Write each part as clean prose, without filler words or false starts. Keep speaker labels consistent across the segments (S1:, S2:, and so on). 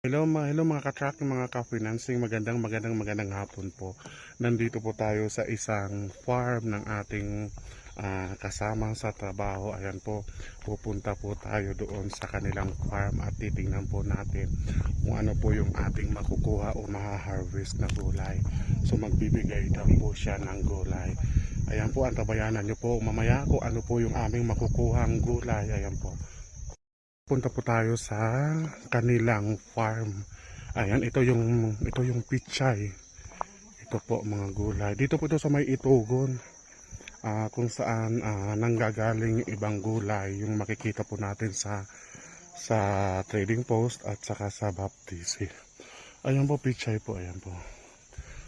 S1: Hello mga ka-track, mga ka-financing, magandang hapon po. Nandito po tayo sa isang farm ng ating kasama sa trabaho. Ayan po, pupunta po tayo doon sa kanilang farm at titingnan po natin kung ano po yung ating makukuha o maha-harvest na gulay. So magbibigay daw po siya ng gulay. Ayan po, antabayanan nyo po mamaya kung ano po yung aming makukuhang gulay. Ayan po. Punta po tayo sa kanilang farm. Ayan, ito yung pichay. Ito po mga gulay. Dito po ito sa may Itugon. Kung saan nanggagaling yung ibang gulay, yung makikita po natin sa trading post at saka sa baptisi. Ayan po pichay po, ayan po.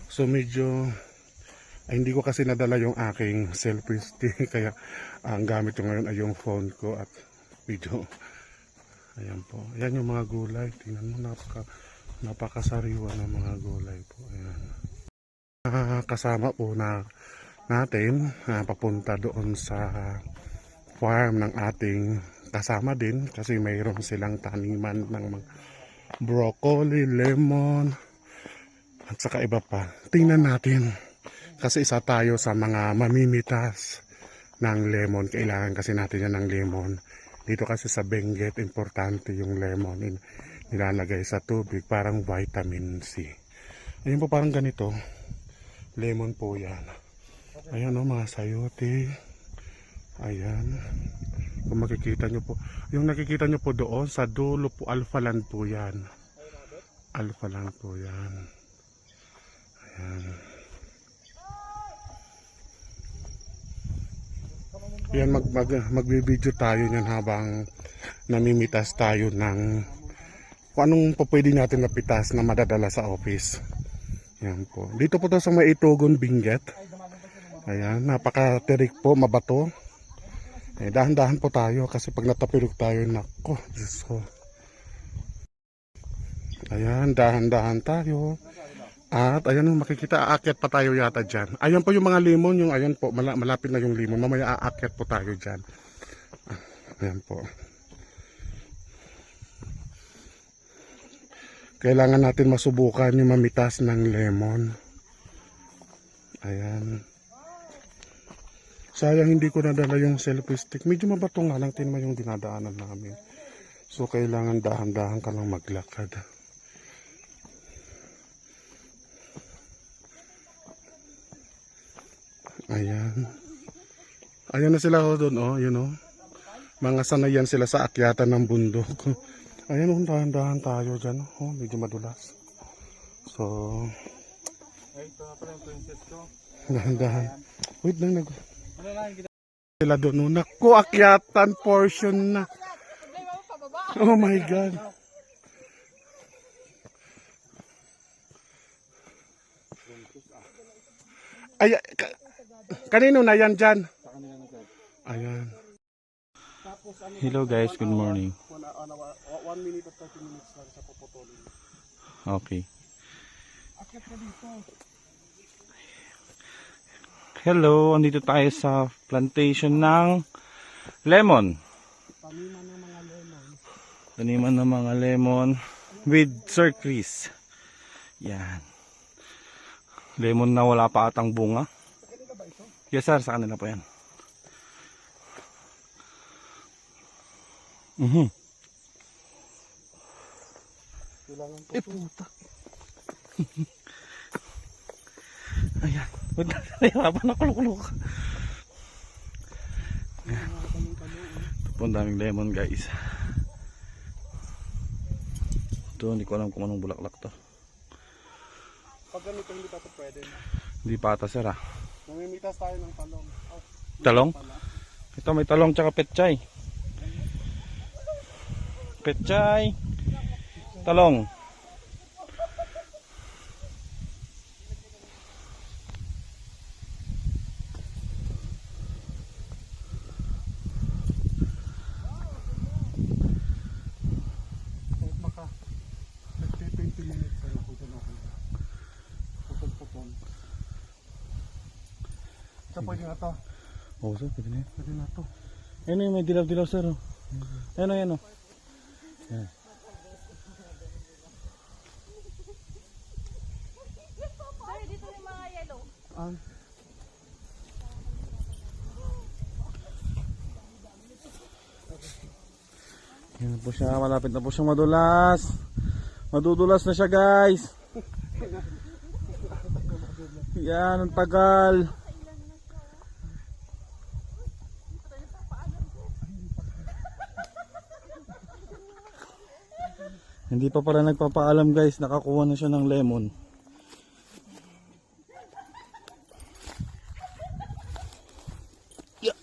S1: So medyo hindi ko kasi nadala yung aking selfie stick kaya ang gamit ko ngayon ay yung phone ko at video. Ayan po. Ayan yung mga gulay. Tingnan mo, napakasariwa ng mga gulay po. Ayan. Kasama po natin papunta doon sa farm ng ating kasama din kasi mayroon silang taniman ng mga broccoli, lemon at saka iba pa. Tingnan natin kasi isa tayo sa mga mamimitas ng lemon. Kailangan kasi natin yan ng lemon. Dito kasi sa Benguet, importante yung lemon. Nilalagay sa tubig, parang vitamin C. Ayun po, parang ganito. Lemon po yan. Ayan o, mga sayote. Ayan. Kung makikita nyo po. Yung nakikita nyo po doon, sa dulo po, alpha land po yan. Alpha land po yan. Ayan. Yan, magbibideo tayo niyan habang namimitas tayo ng kung anong pa pwede natin napitas na madadala sa office. Yan po. Dito po to sa may Itugon, Benguet. Ayan, napaka-terik po, mabato. Dahan-dahan po tayo kasi pag natapirok tayo, nako, Diyos ko. Ayan, dahan-dahan tayo. At ayan makikita, aakyat pa tayo yata dyan. Ayan po yung mga limon, yung ayan po, malapit na yung limon. Mamaya aakyat po tayo dyan. Ayan po. Kailangan natin masubukan yung mamitas ng lemon. Ayan. Sayang hindi ko nadala yung selfie stick. Medyo mabato nga lang, tinma yung dinadaanan namin. So kailangan dahan-dahan ka lang maglakad. Ayan. Ayan na sila ho doon, oh, yun oh. Mga sanayan sila sa akyatan ng bundok. Ayan, oh, dahan-dahan tayo dyan. Oh, medyo madulas. So,
S2: ito na pala yung princess ko.
S1: dahan-dahan. Wait lang, sila doon, oh. Naku, akyatan portion na. Oh my God. Ay, kanino na yan dyan? Ayan.
S2: Hello guys, good morning.
S1: 1 minute at 30 minutes lang sa puputulin.
S2: Okay. Hello, andito tayo sa plantation ng lemon.
S1: Taniman ng mga lemon.
S2: Taniman ng mga lemon with Sir Chris. Yan. Lemon na wala pa atang bunga. Yes sir, sa kanila po yan.
S1: Puta.
S2: Ayan. Nahirapan ako lukulok. Ito po ang daming lemon guys. Ito, hindi ko alam kung anong bulaklak to.
S1: Pag ganito hindi pa ito pwede.
S2: Hindi pa ata sir ah.
S1: Mamimitas tayo ng talong. Oh,
S2: Talong? Ito may talong tsaka petchay. Petchay. Talong.
S1: Maka 20 minutes na ako dyan ako. Putol-putol. Ito pwede na to.
S2: Oo sir, pwede na yan.
S1: Pwede na to.
S2: Ayun yung may dilaw-dilaw sir. Ayun o, ayun o. Yan.
S1: Saan?
S2: Yan po siya, malapit na po siyang madulas. Madudulas na siya guys. Yan, ang tagal. Hindi pa pala nagpapaalam guys, nakakuha na siya ng lemon. Yeah.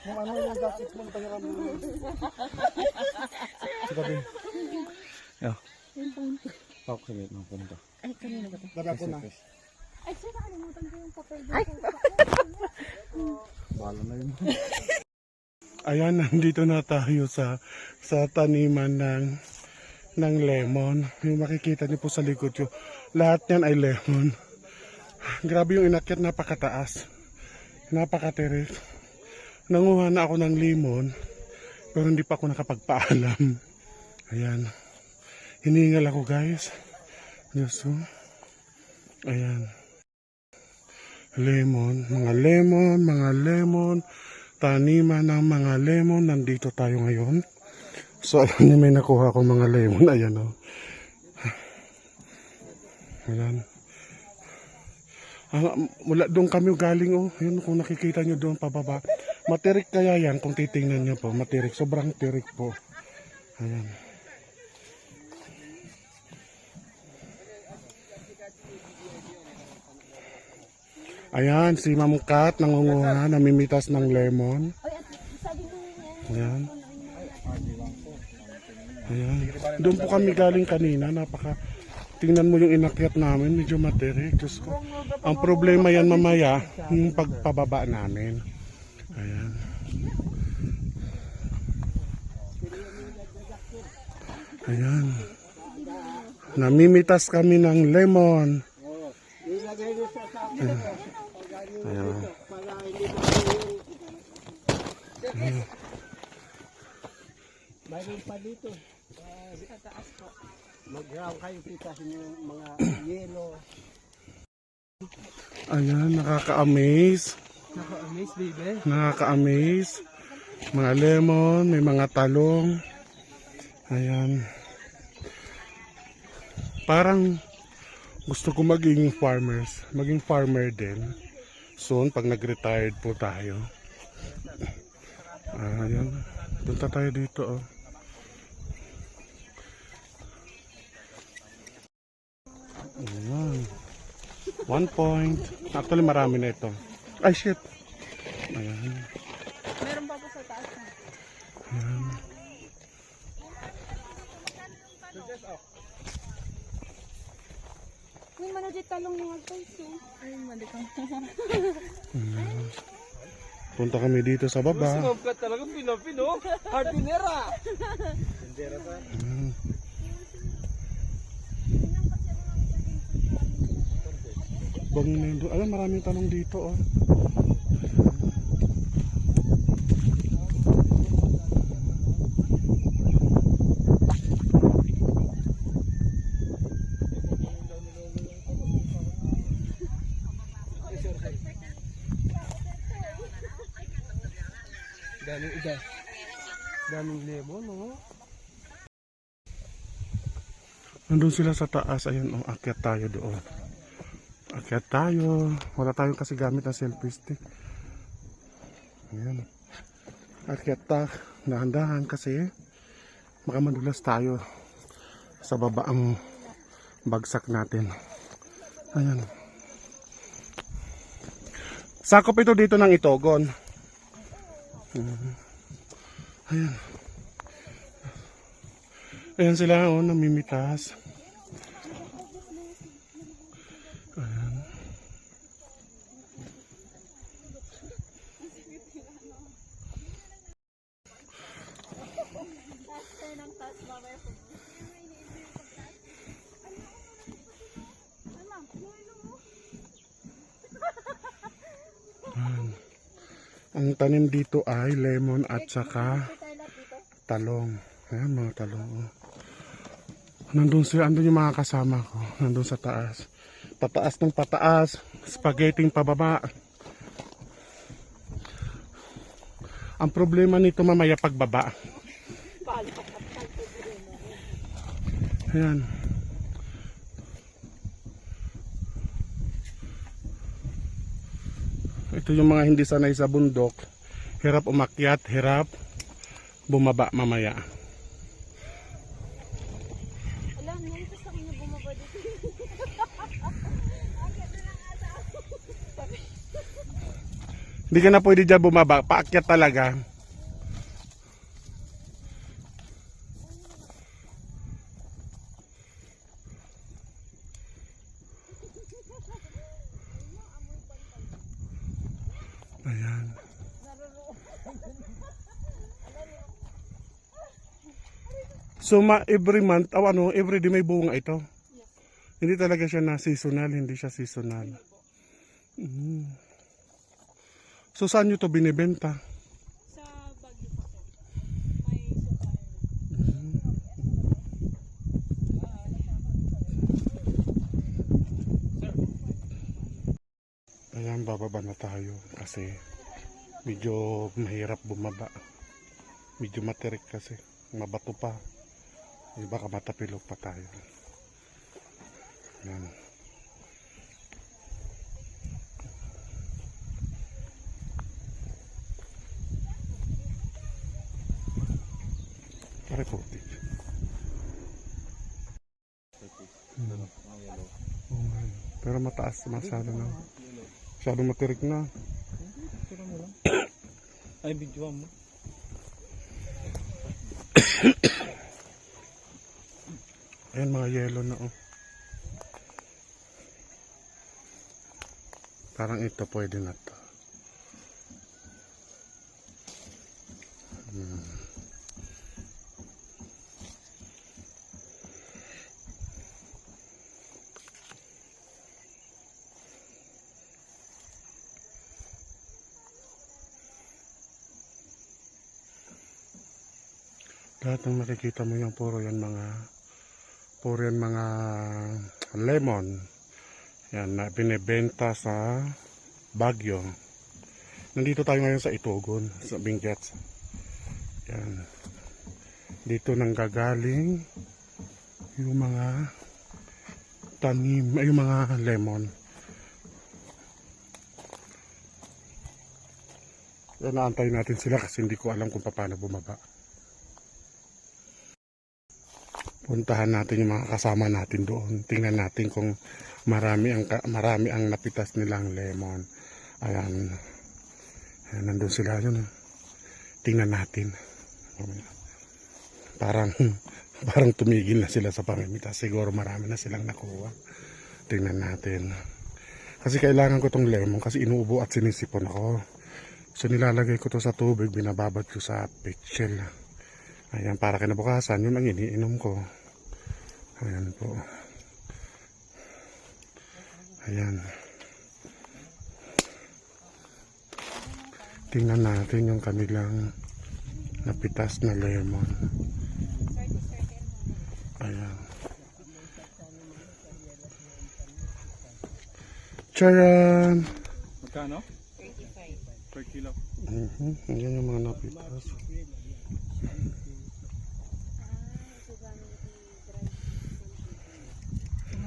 S1: Kung ano yung jacket mo, tayo kami. Sabi.
S2: Yeah. Okay, wait, no, punta.
S3: Ay, kanina ba ito?
S1: Dala ko na.
S3: Ay, sir, nakalimutan ko yung papel.
S2: Bahala na yun.
S1: Ayan, nandito na tayo sa taniman ng lemon. Yung makikita niyo po sa likod ko, lahat yan ay lemon. Grabe yung inakyat, napakataas. Napakatirik. Nanguha na ako ng lemon, pero hindi pa ako nakapagpaalam. Ayan. Hiningal ako guys. Diyos ko. Ayan. Lemon, mga lemon, taniman ng mga lemon. Nandito tayo ngayon. So alam niyo, may nakuha akong mga lemon. Ayan o. Ayan. Mula doon kami galing oh. Yun kung nakikita nyo doon pababa. Matirik kaya yan kung titingnan nyo po. Matirik. Sobrang tirik po. Ayan. Ayan, si Ma'am Kat nangunguha, namimitas ng lemon. Ayan. Ayan. Doon po kami galing kanina. Tingnan mo yung inakyat namin, medyo matirik. Diyos ko. Ang problema yan mamaya, yung pagpababa namin. Ayan. Ayan. Namimitas kami ng lemon. Ayan. Ayan. Ayan.
S4: Mayroon pa dito. Sa taas po. Mag-ground kayo, kita yung mga yellow.
S1: Ayan, nakaka-amaze.
S4: Naka-amaze, baby.
S1: Nakaka-amaze. Mga lemon, may mga talong. Ayan. Parang gusto ko maging farmer din. Soon, pag nag-retired po tayo. Ayan. Punta tayo dito, oh. Ayan. 1 point. Actually, marami na ito. Ay, shit. Ayan.
S3: Meron pa po sa taas.
S1: Ayan.
S3: May manajit talong mga guys. Ay, malikang.
S1: Ayan. Punta kami dito sa baba.
S4: Sumab ka talaga, Pino. Hardinera.
S1: Ayan. Bangin na yun doon. Alam, maraming talong dito, oh.
S4: Daming ida. Daming lemon, oh.
S1: Nandun sila sa taas. Ayun, oh, akyat tayo doon. Akyat tayo. Wala tayong kasi gamit na selfie stick. Ayan. Akyat ta. Dahan-dahan kasi makamadulas tayo sa baba ang bagsak natin. Ayan. Sakop ito dito ng Itogon. Ayan. Ayan sila, oh, namimitas. Ayan. Ang tanim dito ay lemon at saka talong. Ayan mga talong. Oh. Nandun sila, andun yung mga kasama ko. Nandun sa taas. Pataas ng pataas. Spaghetti pababa. Ang problema nito mamaya pagbaba. Ayan. Ito yung mga hindi sanay sa bundok. Hirap umakyat, hirap bumaba mamaya.
S3: Alam, ngayon sa akin na bumaba dito.
S1: Hindi ka na pwede dyan bumaba. Paakyat talaga. Ayan. So every month, every day may bunga ito. Hindi talaga siya na seasonal, hindi siya seasonal. Mm. So saan nyo to binibenta?
S3: Sa Baguio pa po. May supplier.
S1: Ayan, bababa na tayo kasi medyo mahirap bumaba. Medyo matirik kasi, mabato pa. Baka matapilok pa tayo. Ayan. Pare puti. Pero mataas, masyado na. Masyado matirik na.
S2: Ay, video mo.
S1: Ayan mga yellow na oh. Parang ito pwede na to. Lahat ng nakikita mo yan puro yan mga lemon. Yan na binebenta sa Baguio. Nandito tayo ngayon sa Itugon, sa Benguet. Yan. Dito nang gagaling yung mga tanim, ay yung mga lemon. Yan, naantay natin sila kasi hindi ko alam kung paano bumaba. Puntahan natin yung mga kasama natin doon. Tingnan natin kung marami ang napitas nilang lemon. Ayan. Ayan, nandun sila yun. Tingnan natin. Parang tumigil na sila sa pamimitas. Siguro marami na silang nakuha. Tingnan natin. Kasi kailangan ko tong lemon kasi inuubo at sinisipon ako. So nilalagay ko to sa tubig, binababad ko sa pitchel. Ayan, para kinabukasan, yun ang iniinom ko. Ayan po. Ayan. Tingnan natin yung kanilang napitas na lemon. Ayan. Charan!
S2: Magkano?
S3: 35.
S2: Per kilo.
S1: Ayan yung mga napitas.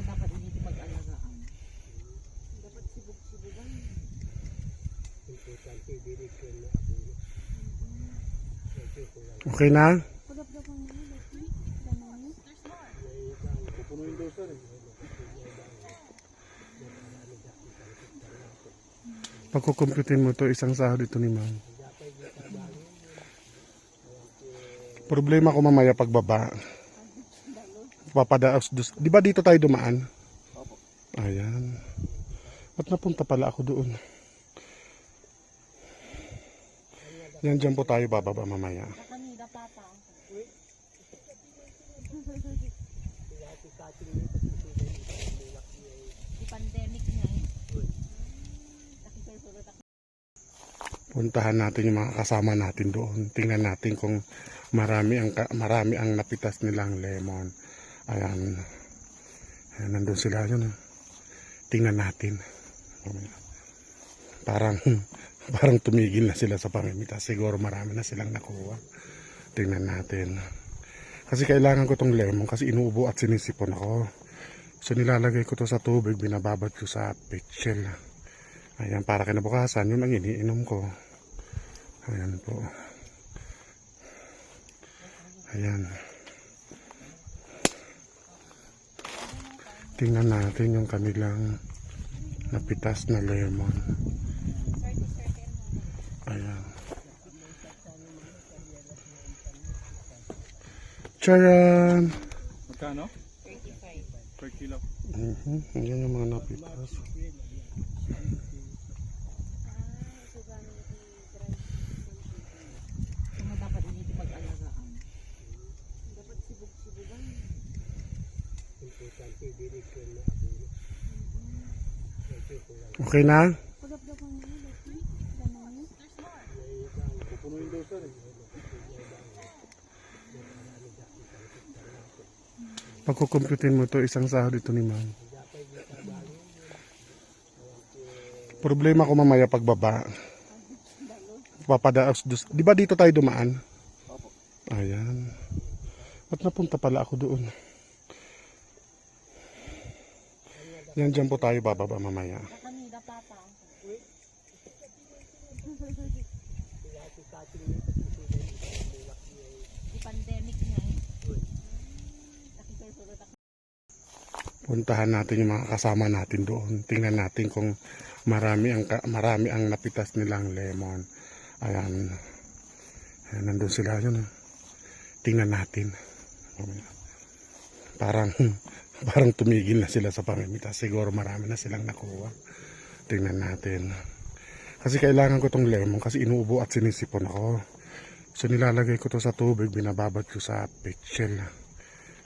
S3: Dapat hindi pag-alagaan. Dapat sibuk-sibugan.
S1: Okay na? Pagkukumputin mo to, isang sahod ito ni ma'am. Problema ko mamaya pagbaba. Papadaos, di ba dito tayo dumaan? Ayan. Ba't napunta pala ako doon? Yan, dyan po tayo bababa mamaya.
S3: Kanina papa. Di pandemic na eh.
S1: Puntahan natin yung mga kasama natin doon. Tingnan natin kung marami ang napitas nilang lemon. Ayan. Ayan, nandun sila yun. Tingnan natin. Parang parang tumigil na sila sa pamimitas. Siguro marami na silang nakuha. Tingnan natin. Kasi kailangan ko tong lemon kasi inuubo at sinisipon ako. So nilalagay ko to sa tubig, binababad ko sa petshell. Ayan, para kinabukasan, yun ang iniinom ko. Ayan po. Ayan. Tingnan natin yung kanilang napitas na lemon. Ayan. Charan!
S2: Magkano?
S3: 35.
S2: Per kilo.
S1: Ayan yung mga napitas.
S3: Mga dapat hindi pag-alagaan. Dapat sibog-sibogan.
S1: Okay na?
S3: Pagap-gapan na yun. Ganun.
S2: Pupunuin daw sir.
S1: Pagkukumputin mo to, isang sahod ito ni ma'am. Problema ko mamaya pagbaba. Papadaos, di ba dito tayo dumaan? Ayan. At napunta pala ako doon. Yan, dyan po tayo bababa mamaya.
S3: Kanida papa. Di pandemic na eh.
S1: Puntahan natin yung mga kasama natin doon. Tingnan natin kung marami ang napitas nilang lemon. Ayan. Ayan, nandun sila yun. Tingnan natin. Parang parang tumigil na sila sa pamimitas. Siguro marami na silang nakuha. Tingnan natin. Kasi kailangan ko tong lemon kasi inuubo at sinisipon ako. So nilalagay ko to sa tubig, binababad ko sa petshell.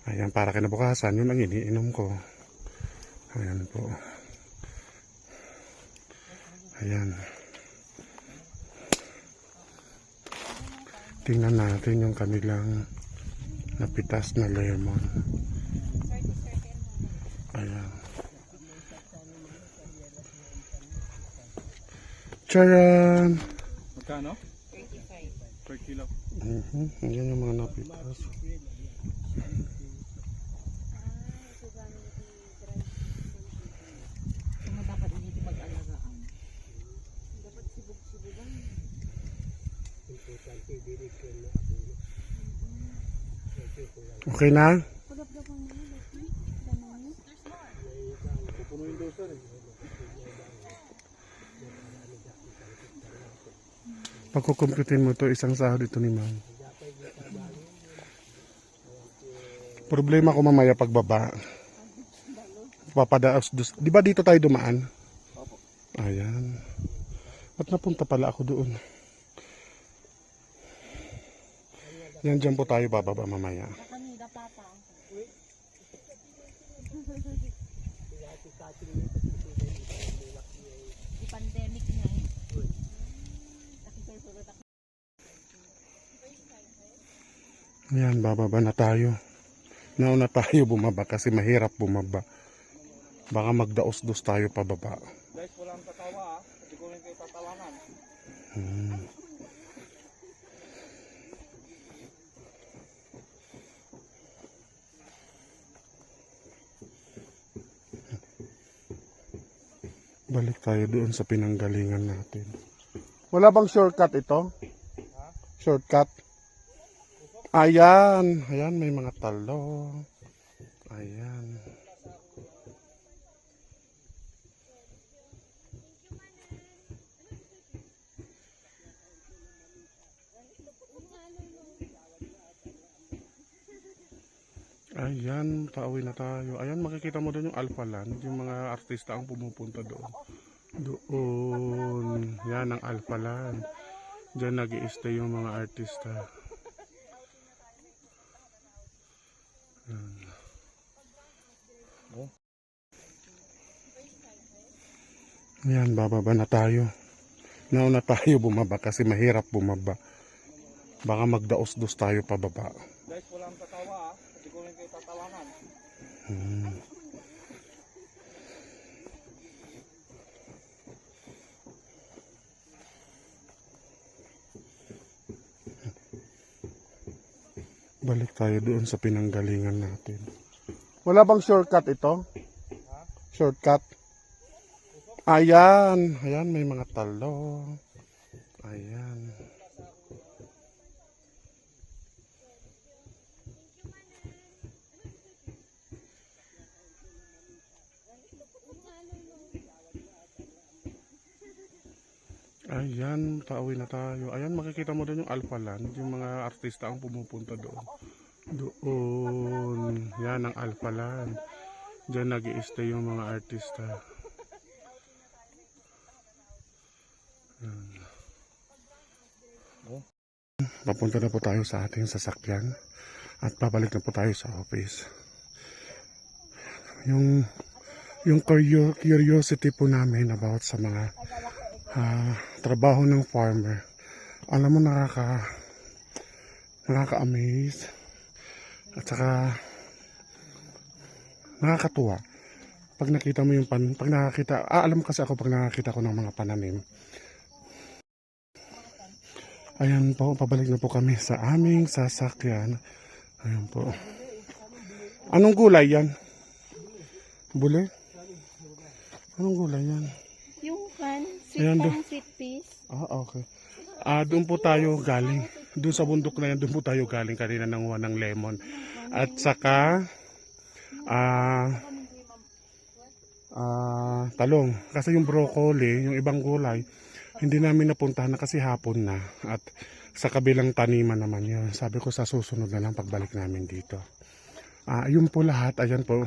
S1: Ayan, para kinabukasan, yun ang iniinom ko. Ayan po. Ayan. Tingnan natin yung kanilang napitas na lemon. Ayan. Charan!
S2: Magkano?
S3: 35.
S2: Per kilo.
S1: Ayan yung mga napitas.
S3: Mga dapat hindi pag-alagaan. Dapat sibog-sibogan.
S1: Okay na?
S3: Pagap-gapan na yun. Ganun.
S2: Pupunuin daw sir.
S1: Pagkukumputin mo to, isang sahod ito ni ma'am. Problema ko mamaya pagbaba. Papadaos, di ba dito tayo dumaan? Ayan. At napunta pala ako doon. Yan, dyan po tayo bababa mamaya.
S3: Kanida papa. Di pandemic na eh.
S1: Yan, bababa na tayo. Nauna tayo bumaba kasi mahirap bumaba. Baka magdaos-dos tayo pababa.
S2: Guys, walang tatawa ah. Hindi ko rin kayo tatawanan.
S1: Balik tayo doon sa pinanggalingan natin. Wala bang shortcut ito? Shortcut? Ayan. Ayan, may mga talong. Ayan. Ayan, pauwi na tayo. Ayan, makikita mo doon yung Alpha Land. Yung mga artista ang pumupunta doon. Doon. Yan ang Alpha Land. Diyan nag-i-stay yung mga artista. Yan, bababa na tayo. nauna tayo bumaba kasi mahirap bumaba. Baka magdaos-dos tayo pababa.
S2: Guys, walang tatawa Hindi ko rin kayo tatawanan.
S1: Hmm. Balik tayo doon sa pinanggalingan natin. Wala bang shortcut ito? Shortcut? Ayan. Ayan, may mga talong. Ayan. Ayan, pauwi na tayo. Ayan, makikita mo doon yung Alpha Land. Yung mga artista ang pumupunta doon. Doon. Yan ang Alpha Land. Diyan nag-i-stay yung mga artista. Yan. Papunta na po tayo sa ating sasakyan. At babalik na po tayo sa office. Yung curiosity po namin about sa mga trabaho ng farmer, alam mo, nakaka-amaze at saka nakakatuwa pag nakita mo yung alam mo kasi ako pag nakakita ko ng mga pananim. Ayan po, pabalik na po kami sa aming sasakyan. Ayan po. Anong gulay yan? Bule? Anong gulay yan?
S3: Yung
S1: Ayan,
S3: parang sweet peas.
S1: Okay. Doon po tayo galing. Doon sa bundok na yan, doon po tayo galing kanina nanguha ng lemon. At saka, talong. Kasi yung broccoli, yung ibang gulay, hindi namin napuntahan na kasi hapon na. At sa kabilang taniman naman yun. Sabi ko sa susunod na lang pagbalik namin dito. Yun po lahat. Ayan po.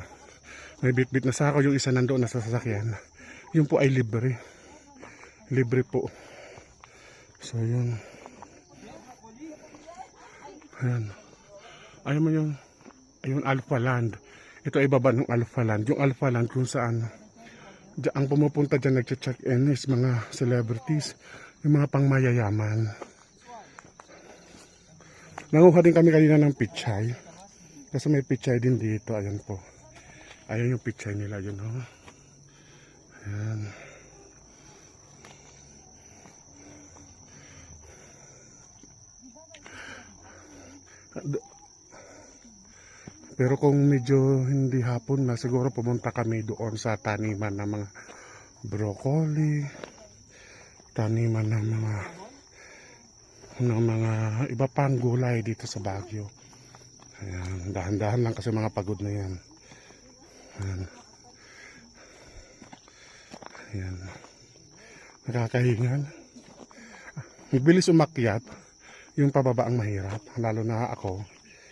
S1: May bit-bit na sako. Yung isa nandoon na sa sasakyan. Yun po ay libre. Libre po. So yun. Ayan. Ayan mo yung Alpha Land. Ito ay baba ng Alpha Land. Yung Alpha Land kung saan ang pumupunta dyan nag-check-in is mga celebrities. Yung mga pangmayayaman. Nanguha din kami kanina ng pichay. Kasi may pichay din dito. Ayan po. Ayan yung pichay nila. Yun, oh. Ayan. Pero kung medyo hindi hapon na, siguro pumunta kami doon sa taniman ng mga broccoli, taniman ng mga iba pang gulay dito sa Baguio. Ayan, dahan-dahan lang kasi mga pagod na yan. Ayan. Ayan. Nakakahingal. Bilis umakyat. Yung pababa ang mahirap. Lalo na ako.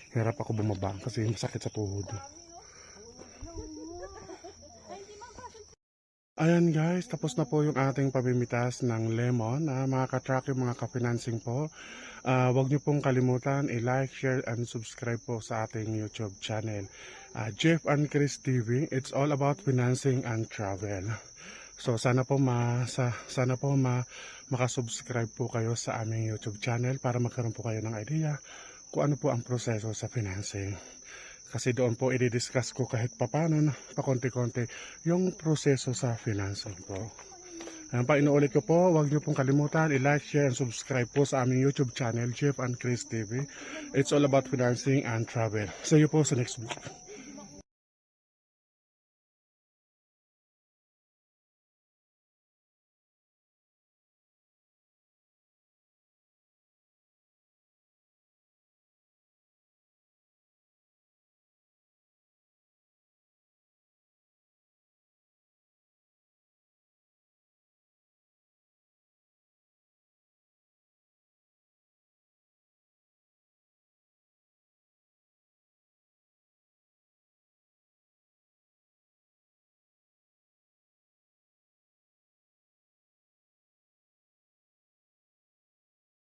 S1: Hirap ako bumaba kasi masakit sa tuhod. Ayan guys, tapos na po yung ating pamimitas ng lemon. Mga ka-track, yung mga ka-financing po. Huwag niyo pong kalimutan i-like, share, and subscribe po sa ating YouTube channel. Jeff and Chris TV, it's all about financing and travel. So sana po makasubscribe po kayo sa aming YouTube channel para magkaroon po kayo ng idea kung ano po ang proseso sa financing. Kasi doon po i-discuss ko kahit papano pakonti-konti yung proseso sa financing po. Ayan pa, inuulit ko po, huwag niyo pong kalimutan i-like, share, and subscribe po sa aming YouTube channel, Jeff and Chris TV. It's all about financing and travel. See you po sa next video.